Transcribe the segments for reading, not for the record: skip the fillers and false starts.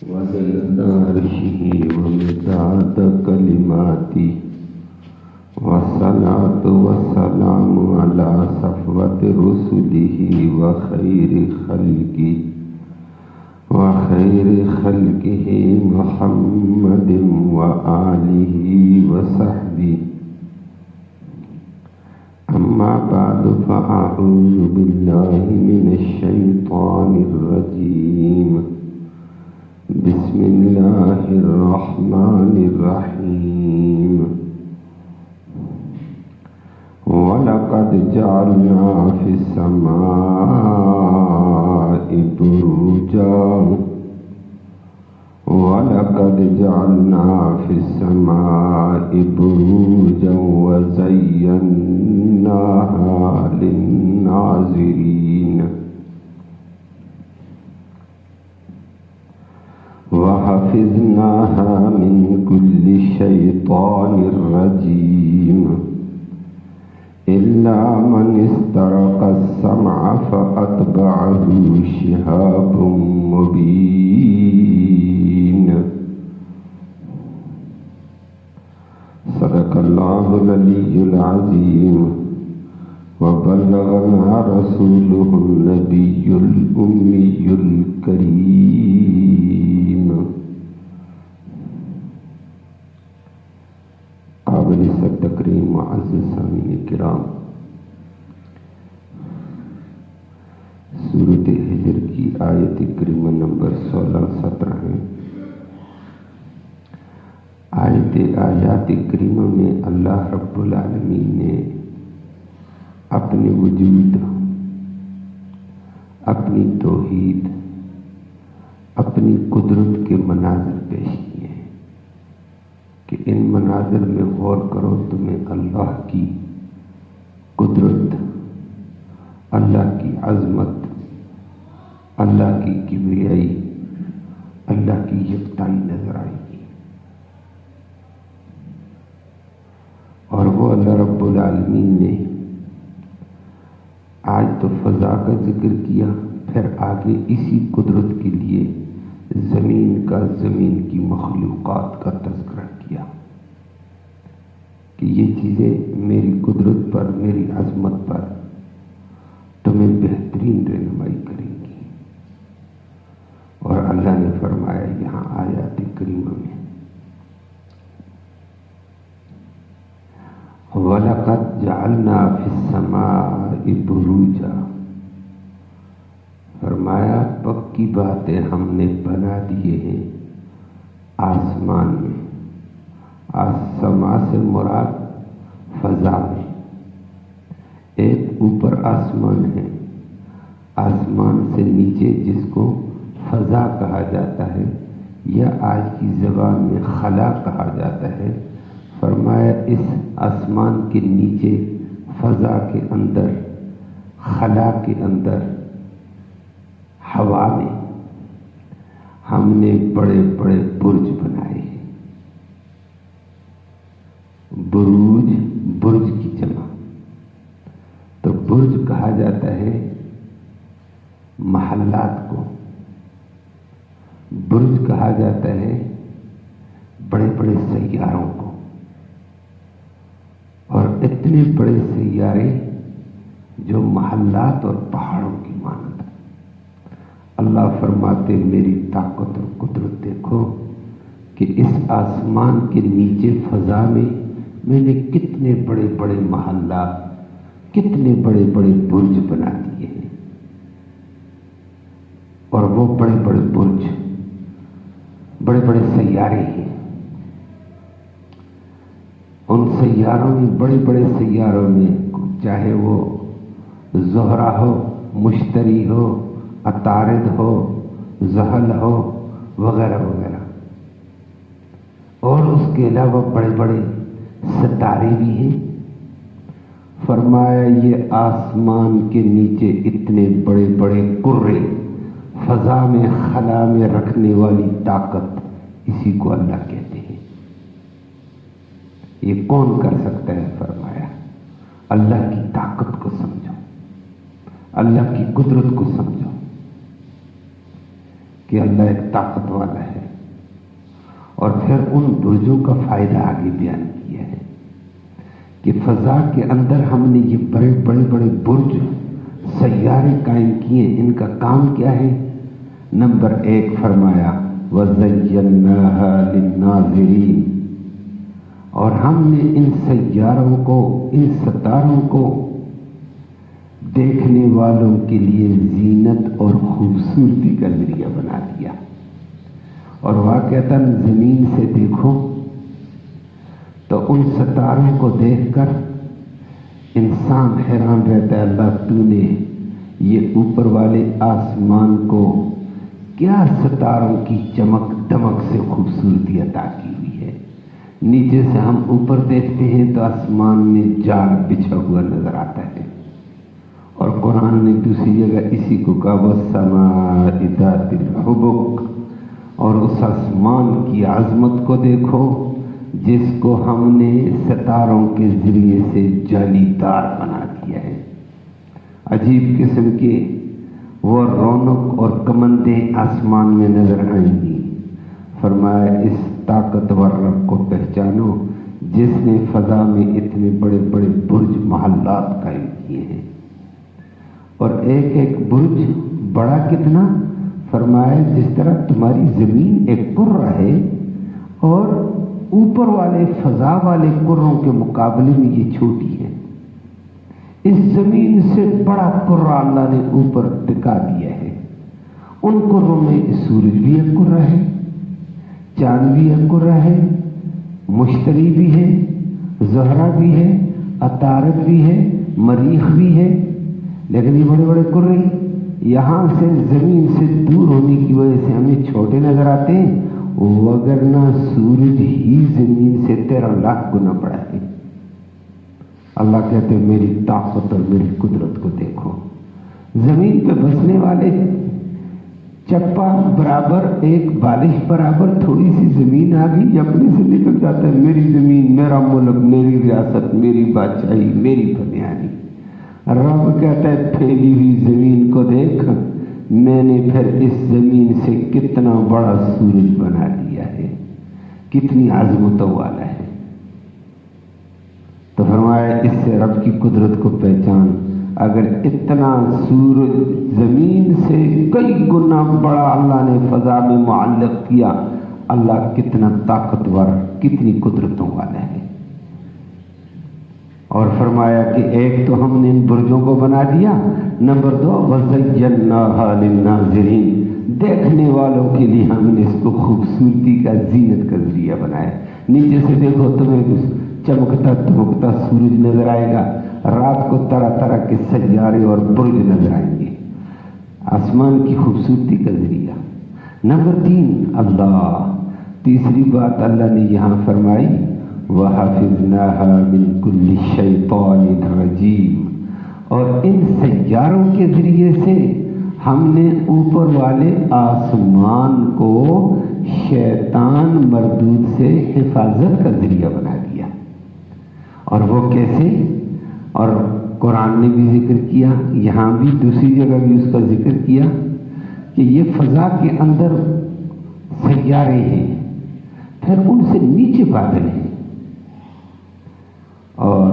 وزنة عرشه ومداد كلماته والصلاة والسلام على صفوة رسله وخير خلقه محمد وآله وصحبه. أما بعد فأعوذ بالله من الشيطان الرجيم. بسم الله الرحمن الرحيم. وَلَقَدْ جَعَلْنَا فِي السَّمَاءِ بُرُوجًا وَزَيَّنَّاهَا لِلنَّاظِرِينَ وَحَفِظْنَاهَا مِنْ كُلِّ شَيْطَانٍ رَجِيمٍ إِلَّا مَنِ اسْتَرَقَ السَّمْعَ فَأَتْبَعَهُ شِهَابٌ مُبِينٌ. صدق الله العلي العظيم وبلغنا رسوله النبي الأمي الكريم. قابل صد تکریم معزز سامعین کرام، سورۃ ہجر کی آیت کریمہ نمبر 16-17 ہے۔ آیات کریمہ میں اللہ رب العالمین نے اپنے وجود، اپنی توحید، اپنی قدرت کے مناظر پیش کیے ہیں کہ ان مناظر میں غور کرو، تمہیں اللہ کی قدرت، اللہ کی عظمت، اللہ کی کبریائی، اللہ کی یکتائی نظر آئے گی۔ اور وہ اللہ رب العالمین نے آج تو فضا کا ذکر کیا، پھر آگے اسی قدرت کے لیے زمین کی مخلوقات کا تذکرہ کیا کہ یہ چیزیں میری قدرت پر، میری عظمت پر تمہیں بہترین رہنمائی کریں گی۔ اور اللہ نے فرمایا یہاں آیات کریمہ میں وَلَقَدْ جَعَلْنَا فِي السَّمَاءِ بُرُوجًا، فرمایا پکی بات ہے ہم نے بنا دیے ہیں آسمان میں۔ آسمان سے مراد فضا میں، ایک اوپر آسمان ہے، آسمان سے نیچے جس کو فضا کہا جاتا ہے یا آج کی زبان میں خلا کہا جاتا ہے۔ فرمایا اس آسمان کے نیچے فضا کے اندر، خلا کے اندر، ہوا میں ہم نے بڑے بڑے برج بنائے ہیں۔ برج کی جمع تو برج کہا جاتا ہے محلات کو، برج کہا جاتا ہے بڑے بڑے سیاروں کو۔ اور اتنے بڑے سیارے جو محلات اور پہاڑوں کی مانند۔ اللہ فرماتے میری طاقت اور قدرت دیکھو کہ اس آسمان کے نیچے فضا میں نے کتنے بڑے بڑے محلات، کتنے بڑے بڑے برج بنا دیے ہیں۔ اور وہ بڑے بڑے برج، بڑے بڑے سیارے ہیں۔ ان سیاروں میں، بڑے بڑے سیاروں میں، چاہے وہ زہرہ ہو، مشتری ہو، عطارد ہو، زحل ہو، وغیرہ وغیرہ، اور اس کے علاوہ بڑے بڑے ستارے بھی ہیں۔ فرمایا یہ آسمان کے نیچے اتنے بڑے بڑے کرے، فضا میں خلا میں رکھنے والی طاقت، اسی کو اللہ کہتے ہیں۔ یہ کون کر سکتا ہے؟ فرمایا اللہ کی طاقت کو سمجھو، اللہ کی قدرت کو سمجھو کہ اللہ ایک طاقت والا ہے، اور پھر ان برجوں کا فائدہ آگے بیان کیا ہے کہ فضا کے اندر ہم نے یہ بڑے بڑے بڑے برج سیارے قائم کیے. ان کا کام کیا ہے؟ نمبر 1 فرمایا وَزَيَّنَّاهَا لِلنَّاظِرِينَ، اور ہم نے ان سیاروں کو، ان ستاروں کو دیکھنے والوں کے لیے زینت اور خوبصورتی کا ذریعہ بنا دیا. اور واقعتاً زمین سے دیکھو تو ان ستاروں کو دیکھ کر انسان حیران رہتا ہے، اللہ تو نے یہ اوپر والے آسمان کو کیا ستاروں کی چمک دمک سے خوبصورتی عطا کی ہوئی ہے. نیچے سے ہم اوپر دیکھتے ہیں تو آسمان میں جال بچھا ہوا نظر آتا ہے. اور قرآن نے دوسری جگہ اسی کو کہا وَالسَّمَاءِ ذَاتِ الْحُبُكِ، اور اس آسمان کی عظمت کو دیکھو جس کو ہم نے ستاروں کے ذریعے سے جالی دار بنا دیا ہے. عجیب قسم کے وہ رونق اور کمندیں آسمان میں نظر آئیں گی. فرمایا اس طاقتور رب کو پہچانو جس نے فضا میں اتنے بڑے بڑے برج محلات قائم کیے ہیں. اور ایک ایک برج بڑا کتنا؟ فرمایا جس طرح تمہاری زمین ایک کرہ ہے اور اوپر والے فضا والے کروں کے مقابلے میں یہ چھوٹی ہے. اس زمین سے بڑا کرہ اللہ نے اوپر ٹکا دیا ہے. ان کروں میں سورج بھی ایک کرہ ہے، چاند بھی ایک کرہ ہے، مشتری بھی ہے، زہرہ بھی ہے، عطارد بھی ہے، مریخ بھی ہے. لیکن یہ بڑے بڑے کرے یہاں سے زمین سے دور ہونے کی وجہ سے ہمیں چھوٹے نظر آتے ہیں، وگرنہ سورج ہی زمین سے 13 لاکھ گنا بڑا ہے. اللہ کہتے ہیں میری طاقت اور میری قدرت کو دیکھو. زمین پہ بسنے والے چپا برابر، ایک بالش برابر تھوڑی سی زمین آ گئی اپنے سے نکل جاتا ہے میری زمین، میرا ملک، میری ریاست، میری بادشاہی، میری بنیادی. رب کہتا ہے پھیلی ہوئی زمین کو دیکھ، میں نے پھر اس زمین سے کتنا بڑا سورج بنا دیا ہے، کتنی عظمتوں والا ہے. تو فرمایا اس سے رب کی قدرت کو پہچان. اگر اتنا سورج زمین سے کئی گنا بڑا اللہ نے فضا میں معلق کیا، اللہ کتنا طاقتور، کتنی قدرتوں والا ہے. اور فرمایا کہ ایک تو ہم نے ان برجوں کو بنا دیا، نمبر 2 وَزَيَّنَّاهَا لِلنَّاظِرِينَ، دیکھنے والوں کے لیے ہم نے اس کو خوبصورتی کا، زینت کا ذریعہ بنایا. نیچے سے دیکھو تمہیں چمکتا دمکتا سورج نظر آئے گا، رات کو طرح طرح کے سیارے اور برج نظر آئیں گے. آسمان کی خوبصورتی کا ذریعہ. نمبر 3 اللہ، تیسری بات اللہ نے یہاں فرمائی وَحَفِظْنَاهَا مِنْ كُلِّ شَيْطَانٍ رَجِيمٍ، اور ان سیاروں کے ذریعے سے ہم نے اوپر والے آسمان کو شیطان مردود سے حفاظت کا ذریعہ بنا دیا. اور وہ کیسے؟ اور قرآن نے بھی ذکر کیا، یہاں بھی دوسری جگہ بھی اس کا ذکر کیا کہ یہ فضا کے اندر سیارے ہیں، پھر ان سے نیچے بادل ہیں، اور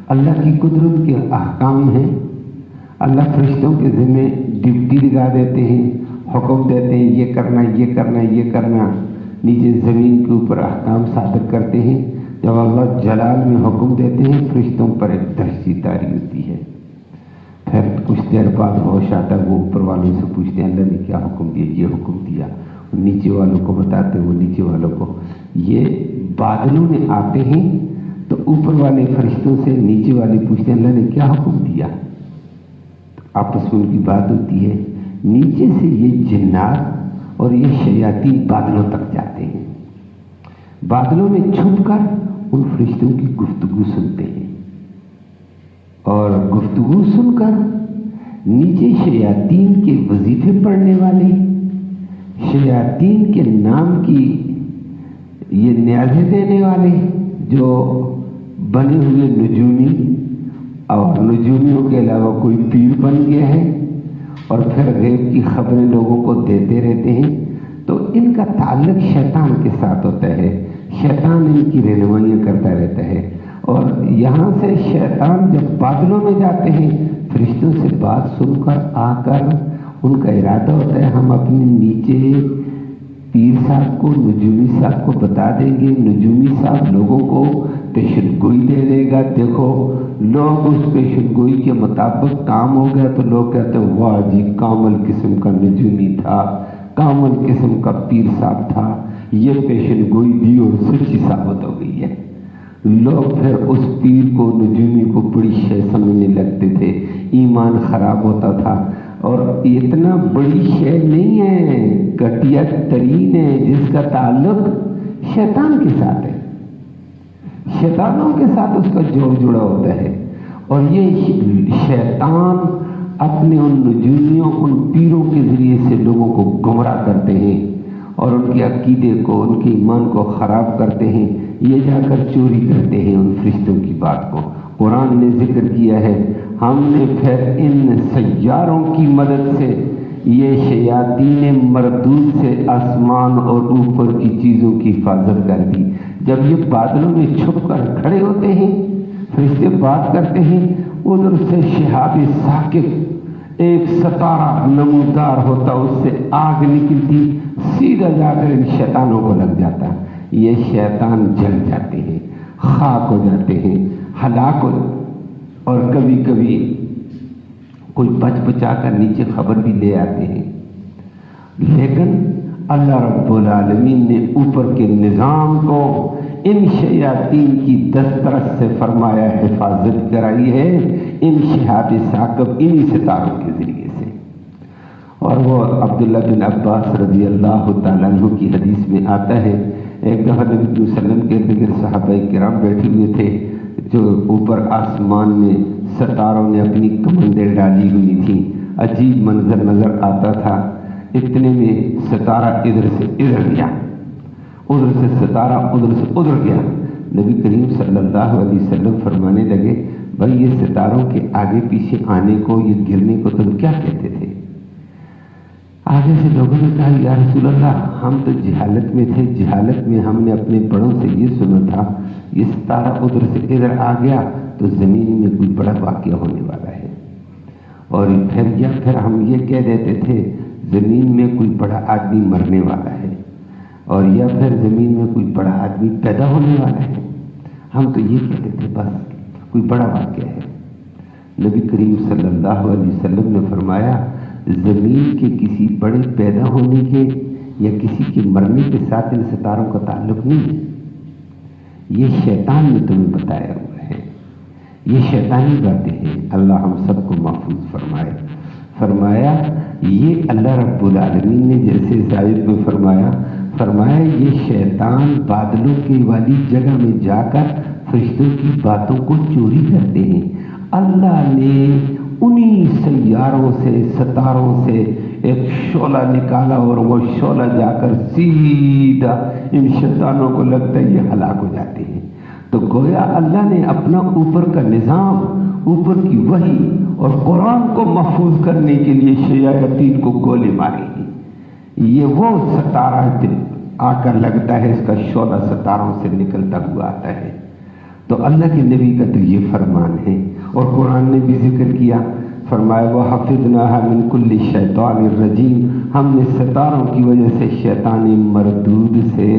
اللہ کی قدرت کے احکام ہیں. اللہ فرشتوں کے ذمہ ڈیوٹی لگا دیتے ہیں، حکم دیتے ہیں یہ کرنا، یہ کرنا، یہ کرنا. نیچے زمین کے اوپر احکام صادر کرتے ہیں. جب اللہ جلال میں حکم دیتے ہیں فرشتوں پر ایک دہشتی طاری ہوتی ہے. پھر کچھ دیر بعد ہوش آتا ہے، وہ اوپر والوں سے پوچھتے ہیں اللہ نے کیا حکم دیا، یہ حکم دیا. نیچے والوں کو بتاتے، وہ نیچے والوں کو. یہ بادلوں میں آتے ہیں تو اوپر والے فرشتوں سے نیچے والے پوچھتے ہیں اللہ نے کیا حکم دیا. آپس میں ان کی بات ہوتی ہے. نیچے سے یہ جنات اور یہ شیاطین بادلوں تک جاتے ہیں، بادلوں میں چھپ کر ان فرشتوں کی گفتگو سنتے ہیں، اور گفتگو سن کر نیچے شیاطین کے وظیفے پڑھنے والے، شیاطین کے نام کی یہ نیازیں دینے والے جو بنے ہوئے نجومی، اور نجومیوں کے علاوہ کوئی پیر بن گیا ہے اور پھر غیب کی خبریں لوگوں کو دیتے رہتے ہیں. تو ان کا تعلق شیطان کے ساتھ ہوتا ہے، شیطان ان کی رہنمائیاں کرتا رہتا ہے، اور یہاں سے شیطان جب بادلوں میں جاتے ہیں فرشتوں سے بات سن کر آ کر ان کا ارادہ ہوتا ہے ہم اپنے نیچے پیر صاحب کو، نجومی صاحب کو بتا دیں گے، نجومی صاحب لوگوں کو پیشن گوئی دے دے گا، دیکھو لوگ اس پیشن گوئی کے مطابق کام ہو گیا تو لوگ کہتے ہیں واہ جی کامل قسم کا نجومی تھا، کامل قسم کا پیر صاحب تھا، یہ پیشن گوئی دی اور سچی ثابت ہو گئی ہے۔ لوگ پھر اس پیر کو، نجومی کو بڑی شے سمجھنے لگتے تھے، ایمان خراب ہوتا تھا، اور اتنا بڑی شے نہیں ہے، گھٹیا ترین ہے جس کا تعلق شیطان کے ساتھ ہے، شیطانوں کے ساتھ اس کا جوڑ جڑا ہوتا ہے، اور یہ شیطان اپنے ان نجومیوں، ان پیروں کے ذریعے سے لوگوں کو گمراہ کرتے ہیں اور ان کے عقیدے کو، ان کے ایمان کو خراب کرتے ہیں، یہ جا کر چوری کرتے ہیں ان فرشتوں کی بات کو۔ قرآن نے ذکر کیا ہے ہم نے پھر ان سیاروں کی مدد سے یہ شیاطین مردود سے آسمان اور اوپر کی چیزوں کی حفاظت کر دی۔ جب یہ بادلوں میں چھپ کر کھڑے ہوتے ہیں فرشتے بات کرتے ہیں، ادھر سے شہاب ثاقب ایک ستارہ نمودار ہوتا، اس سے آگ نکلتی، سیدھا جا کر ان شیطانوں کو لگ جاتا، یہ شیطان جل جاتے ہیں، خاک ہو جاتے ہیں، ہلاک ہو، اور کبھی کبھی کوئی بچ بچا کر نیچے خبر بھی لے آتے ہیں، لیکن اللہ رب العالمین نے اوپر کے نظام کو ان شیاطین کی دسترس سے فرمایا حفاظت کرائی ہے، ان شہاب ثاقب انہی ستاروں کے ذریعے سے۔ اور وہ عبداللہ بن عباس رضی اللہ تعالیٰ عنہ کی حدیث میں آتا ہے ایک دفعہ نبی صلی اللہ علیہ وسلم کے ارد صحابہ کرام بیٹھے ہوئے تھے، جو اوپر آسمان میں ستاروں نے اپنی کمندیں ڈالی ہوئی تھیں، عجیب منظر نظر آتا تھا، اتنے میں ستارہ ادھر سے ادھر گیا، ادھر سے ستارہ ادھر سے ادھر گیا۔ نبی کریم صلی اللہ علیہ وسلم فرمانے لگے بھائی یہ ستاروں کے آگے پیچھے آنے کو، یہ گرنے کو تم کیا کہتے تھے؟ آگے سے لوگوں نے کہا یا رسول اللہ ہم تو جہالت میں تھے، جہالت میں ہم نے اپنے بڑوں سے یہ سنا تھا یہ ستارہ ادھر سے ادھر آ گیا تو زمین میں کوئی بڑا واقعہ ہونے والا ہے، اور پھر ہم یہ کہہ دیتے تھے زمین میں کوئی بڑا آدمی مرنے والا ہے، اور یا پھر زمین میں کوئی بڑا آدمی پیدا ہونے والا ہے، ہم تو یہ کہتے تھے بس کوئی بڑا واقعہ ہے۔ نبی کریم صلی اللہ علیہ وسلم نے فرمایا زمین کے کسی بڑے پیدا ہونے کے یا کسی کے مرنے کے ساتھ ان ستاروں کا تعلق نہیں ہے، یہ شیطان نے تمہیں بتایا ہوا ہے، یہ شیطانی باتیں ہیں، اللہ ہم سب کو محفوظ فرمائے۔ فرمایا یہ اللہ رب العالمین نے جیسے زائد میں فرمایا یہ شیطان بادلوں کی والی جگہ میں جا کر فرشتوں کی باتوں کو چوری کرتے ہیں، اللہ نے انہی سیاروں سے، ستاروں سے ایک شعلہ نکالا اور وہ شعلہ جا کر سیدھا ان شیطانوں کو لگتا ہے یہ ہلاک ہو جاتے ہیں۔ تو گویا اللہ نے اپنا اوپر کا نظام، اوپر کی وحی اور قرآن کو محفوظ کرنے کے لیے شیاطین کو گولے ماری ہیں۔ یہ وہ ستارہ آ کر لگتا ہے، اس کا شعلہ ستاروں سے نکلتا ہوا آتا ہے۔ تو اللہ کے نبی کا تو یہ فرمان ہے، اور قرآن نے بھی ذکر کیا، فرمایا وَحَفِظْنَاهَا مِنْ كُلِّ شَيْطَانٍ رَجِيمٍ، ہم نے ستاروں کی وجہ سے شیطان مردود سے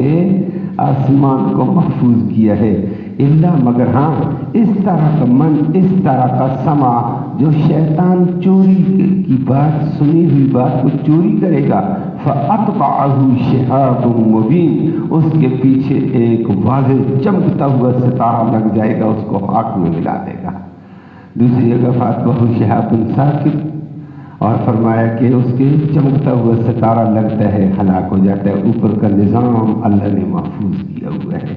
آسمان کو محفوظ کیا ہے، الا مگر ہاں اس طرح کا من، اس طرح کا سمع جو شیطان چوری کی بات، سنی ہوئی بات کو چوری کرے گا، فَأَتْبَعَهُ شِهَابٌ مُّبِينٌ، اس کے پیچھے ایک واضح چمکتا ہوا ستارہ لگ جائے گا، اس کو خاک میں ملا دے گا۔ دوسری جگہ فَأَتْبَعَهُ شِهَابٌ ثَاقِبٌ، اور فرمایا کہ اس کے چمکتا ہوا ستارہ لگتا ہے، ہلاک ہو جاتا ہے۔ اوپر کا نظام اللہ نے محفوظ کیا ہوا ہے۔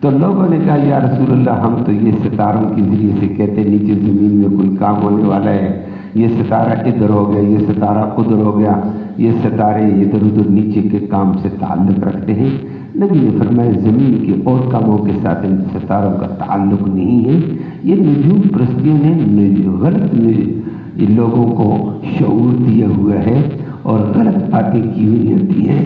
تو لوگوں نے کہا یا رسول اللہ ہم تو یہ ستاروں کے ذریعے سے کہتے نیچے زمین میں کوئی کام ہونے والا ہے، یہ ستارہ ادھر ہو گیا، یہ ستارہ ادھر ہو گیا، یہ ستارے ادھر ادھر نیچے کے کام سے تعلق رکھتے ہیں۔ نبی نے فرمایا زمین کے اور کاموں کے ساتھ ان ستاروں کا تعلق نہیں ہے، یہ نجوم پرستیوں نے غلط لوگوں کو شعور دیا ہوا ہے، اور غلط باتیں کی ہوئی ہوتی ہیں،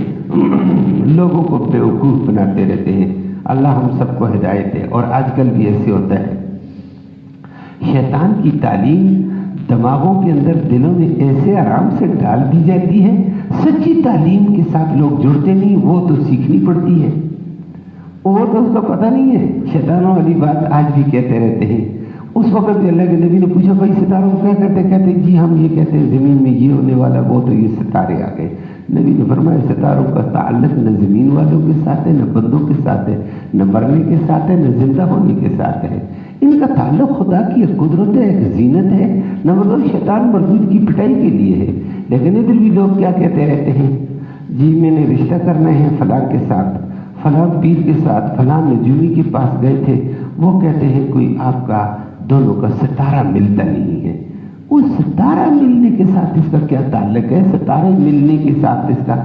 لوگوں کو بیوقوف بناتے رہتے ہیں۔ اللہ ہم سب کو ہدایت دے۔ اور آج کل بھی ایسے ہوتا ہے، شیطان کی تعلیم دماغوں کے اندر، دلوں میں ایسے آرام سے ڈال دی جاتی ہے، سچی تعلیم کے ساتھ لوگ جڑتے نہیں، وہ تو سیکھنی پڑتی ہے، وہ تو اس کو پتہ نہیں ہے۔ شیطانوں والی بات آج بھی کہتے رہتے ہیں۔ اس وقت بھی اللہ کے نبی نے پوچھا بھائی ستاروں کو کیا کرتے؟ کہتے جی ہم یہ کہتے ہیں زمین میں یہ ہونے والا، وہ تو یہ ستارے آ گئے۔ نبی نے فرمایا ستاروں کا تعلق نہ زمین والوں کے ساتھ ہے، نہ بندوں کے ساتھ ہے، نہ مرنے کے ساتھ ہے، نہ زندہ ہونے کے ساتھ ہے۔ ان کا تعلق خدا کی ایک قدرت ہے، ایک زینت ہے، نہ مطلب شیطان مردود کی پٹائی کے لیے ہے۔ لیکن ادھر بھی لوگ کیا کہتے رہتے ہیں، جی میں نے رشتہ کرنا ہے فلاں کے ساتھ، فلاں پیر کے ساتھ، فلاں نجومی کے پاس گئے تھے، وہ کہتے ہیں کوئی آپ کا دونوں کا ستارہ ملتا نہیں ہے۔ اس ستارہ ملنے کے ساتھ اس کا کیا تعلق ہے؟ ستارے ملنے کے ساتھ اس کا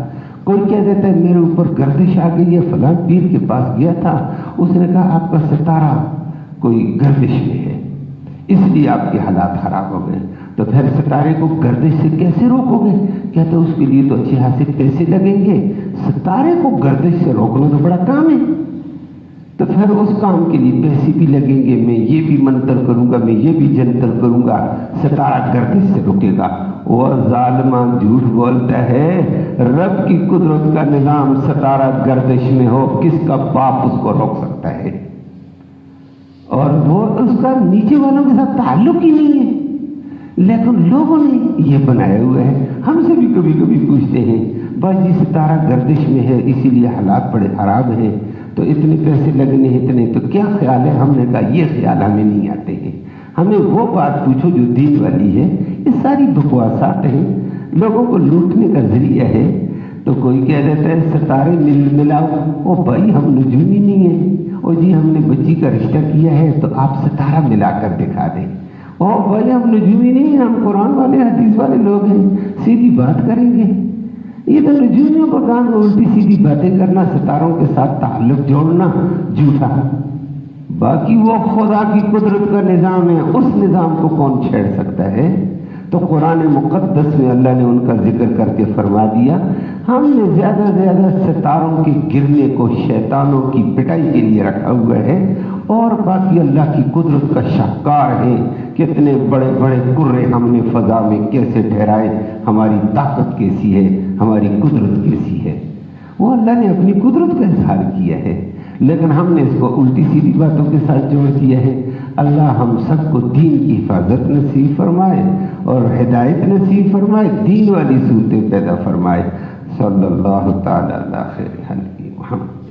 کوئی کہہ دیتا ہے میرے اوپر گردش آ گئی ہے، فلاں پیر کے پاس گیا تھا، اس نے کہا آپ کا ستارہ کوئی گردش میں ہے، اس لیے آپ کے حالات خراب ہو گئے۔ تو پھر ستارے کو گردش سے کیسے روکو گے؟ کہتے اس کے لیے تو اچھے خاصے پیسے لگیں گے۔ ستارے کو گردش سے روکنا تو بڑا کام ہے، تو پھر اس کام کے لیے پیسے بھی لگیں گے، میں یہ بھی منتر کروں گا، میں یہ بھی جنتر کروں گا، ستارہ گردش سے رکے گا۔ وہ ظالمان جھوٹ بولتا ہے، رب کی قدرت کا نظام ستارہ گردش میں ہو، کس کا باپ اس کو روک سکتا ہے؟ اور وہ اس کا نیچے والوں کے ساتھ تعلق ہی نہیں ہے، لیکن لوگوں نے یہ بنایا ہوا ہے۔ ہم سے بھی کبھی کبھی پوچھتے ہیں بس جی ستارہ گردش میں ہے اسی لیے حالات بڑے خراب ہیں، تو اتنے پیسے لگنے اتنے، تو کیا خیال ہے؟ ہم نے کہا یہ خیال ہمیں نہیں آتے ہیں، ہمیں وہ بات پوچھو جو دین والی ہے۔ یہ ساری بکواسات ہیں، لوگوں کو لوٹنے کا ذریعہ ہے۔ تو کوئی کہہ دیتا ہے ستارے ملاؤ، او بھائی ہم نجومی نہیں ہیں، او جی ہم نے بچی کا رشتہ کیا ہے تو آپ ستارہ ملا کر دکھا دیں۔ او بھائی ہم نجومی نہیں ہیں، ہم قرآن والے حدیث والے لوگ ہیں، سیدھی بات کریں گے۔ یہ تو نجومیوں کا کام ہے، الٹی سیدھی باتیں کرنا، ستاروں کے ساتھ تعلق جوڑنا جھوٹا۔ باقی وہ خدا کی قدرت کا نظام ہے، اس نظام کو کون چھیڑ سکتا ہے؟ تو قرآن مقدس میں اللہ نے ان کا ذکر کر کے فرما دیا، ہم نے زیادہ سے زیادہ ستاروں کے گرنے کو شیطانوں کی پٹائی کے لیے رکھا ہوا ہے، اور باقی اللہ کی قدرت کا شاہکار ہے۔ کتنے بڑے بڑے کرے ہم نے فضا میں کیسے ٹھہرائے، ہماری طاقت کیسی ہے، ہماری قدرت کیسی ہے۔ وہ اللہ نے اپنی قدرت کا اظہار کیا ہے، لیکن ہم نے اس کو الٹی سیدھی باتوں کے ساتھ جوڑ دیا ہے۔ اللہ ہم سب کو دین کی حفاظت نصیب فرمائے اور ہدایت نصیب فرمائے، دین والی صورتیں پیدا فرمائے۔ صلی اللہ تعالی علی خیر خلقہ محمد۔